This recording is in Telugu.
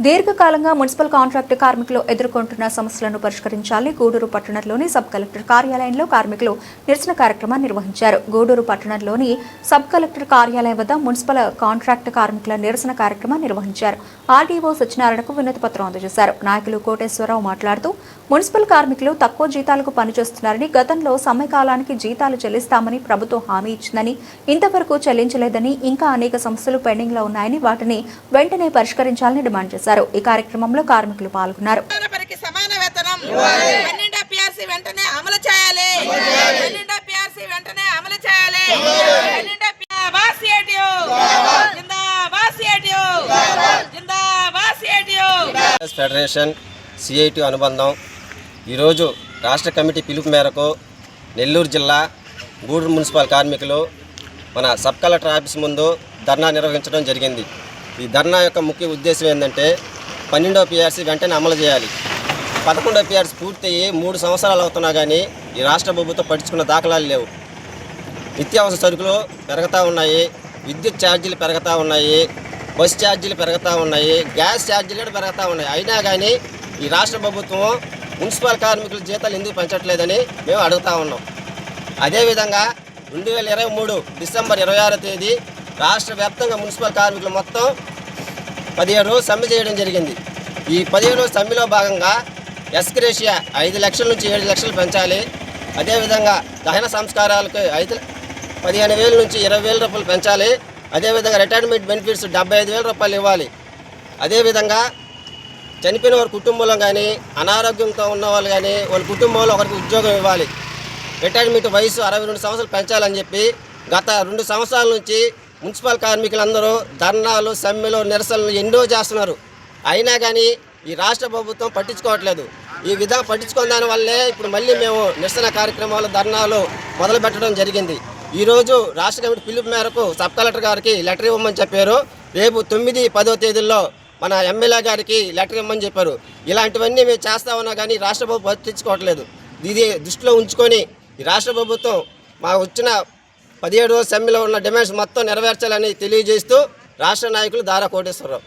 దీర్ఘకాలంగా మున్సిపల్ కాంట్రాక్టు కార్మికులు ఎదుర్కొంటున్న సమస్యలను పరిష్కరించాలని గూడూరు పట్టణంలోని సబ్ కలెక్టర్ కార్యాలయంలో కార్మికులు నిరసన కార్యక్రమాన్ని నిర్వహించారు. గూడూరు పట్టణంలోని సబ్ కలెక్టర్ కార్యాలయం వద్ద మున్సిపల్ కాంట్రాక్టు కార్మికుల నిరసన కార్యక్రమాన్ని నిర్వహించారు. ఆర్డీఓ సత్యనారాయణకు వినతి పత్రం అందజేశారు. నాయకులు కోటేశ్వరరావు మాట్లాడుతూ మున్సిపల్ కార్మికులు తక్కువ జీతాలకు పనిచేస్తున్నారని, గతంలో సమ్మెకాలానికి జీతాలు చెల్లిస్తామని ప్రభుత్వం హామీ ఇచ్చిందని, ఇంతవరకు చెల్లించలేదని, ఇంకా అనేక సమస్యలు పెండింగ్ లో ఉన్నాయని, వాటిని వెంటనే పరిష్కరించాలని డిమాండ్ చేశారు. ఈ కార్యక్రమంలో కార్మికులు పాల్గొన్నారు. ఫెడరేషన్ సిఐటి అనుబంధం ఈరోజు రాష్ట్ర కమిటీ పిలుపు మేరకు నెల్లూరు జిల్లా గూడూరు మున్సిపల్ కార్మికులు మన సబ్ కలెక్టర్ ఆఫీస్ ముందు ధర్నా నిర్వహించడం జరిగింది. ఈ ధర్నా యొక్క ముఖ్య ఉద్దేశం ఏంటంటే 12వ పిఆర్సీ వెంటనే అమలు చేయాలి. 11వ పిఆర్సీ పూర్తయ్యి 3 సంవత్సరాలు అవుతున్నా కానీ ఈ రాష్ట్ర ప్రభుత్వం పట్టించుకున్న దాఖలాలు లేవు. నిత్యావసర సరుకులు పెరుగుతూ ఉన్నాయి, విద్యుత్ ఛార్జీలు పెరుగుతూ ఉన్నాయి, బస్ ఛార్జీలు పెరుగుతూ ఉన్నాయి, గ్యాస్ ఛార్జీలు కూడా పెరుగుతూ ఉన్నాయి. అయినా కానీ ఈ రాష్ట్ర ప్రభుత్వం మున్సిపల్ కార్మికుల జీతాలు ఎందుకు పెంచట్లేదని మేము అడుగుతూ ఉన్నాం. అదేవిధంగా 2023 డిసెంబర్ 26వ తేదీ రాష్ట్ర వ్యాప్తంగా మున్సిపల్ కార్మికులు మొత్తం 17 రోజులు సమ్మె చేయడం జరిగింది. ఈ 17 రోజుల సమ్మెలో భాగంగా ఎస్క్రేషియా 5 లక్షల నుంచి 7 లక్షలు పెంచాలి. అదేవిధంగా దహన సంస్కారాలకు 15,000 నుంచి 20,000 రూపాయలు పెంచాలి. అదేవిధంగా రిటైర్మెంట్ బెనిఫిట్స్ 75,000 రూపాయలు ఇవ్వాలి. అదేవిధంగా చనిపోయిన వారి కుటుంబంలో కానీ, అనారోగ్యంతో ఉన్న వాళ్ళు కానీ వాళ్ళ కుటుంబంలో ఒకరికి ఉద్యోగం ఇవ్వాలి. రిటైర్మెంట్ వయసు 62 సంవత్సరాలు పెంచాలని చెప్పి గత 2 సంవత్సరాల నుంచి మున్సిపల్ కార్మికులందరూ ధర్నాలు, సమ్మెలు, నిరసనలు ఎన్నో చేస్తున్నారు. అయినా కానీ ఈ రాష్ట్ర ప్రభుత్వం పట్టించుకోవట్లేదు. ఈ విధంగా పట్టించుకున్న దానివల్లే ఇప్పుడు మళ్ళీ మేము నిరసన కార్యక్రమాలు, ధర్నాలు మొదలు పెట్టడం జరిగింది. ఈరోజు రాష్ట్ర కమిటీ పిలుపు మేరకు సబ్ కలెక్టర్ గారికి లెటర్ ఇవ్వమని చెప్పారు. రేపు 9, 10వ తేదీల్లో మన ఎమ్మెల్యే గారికి లెటర్ ఇవ్వమని చెప్పారు. ఇలాంటివన్నీ మేము చేస్తా ఉన్నా కానీ రాష్ట్ర ప్రభుత్వం పట్టించుకోవట్లేదు. ఇది దృష్టిలో ఉంచుకొని ఈ రాష్ట్ర ప్రభుత్వం మా వచ్చిన 17 రోజుల సమ్మెలో ఉన్న డిమాండ్స్ మొత్తం నెరవేర్చాలని తెలియజేస్తూ రాష్ట్ర నాయకులు దారా కోటేశ్వరరావు.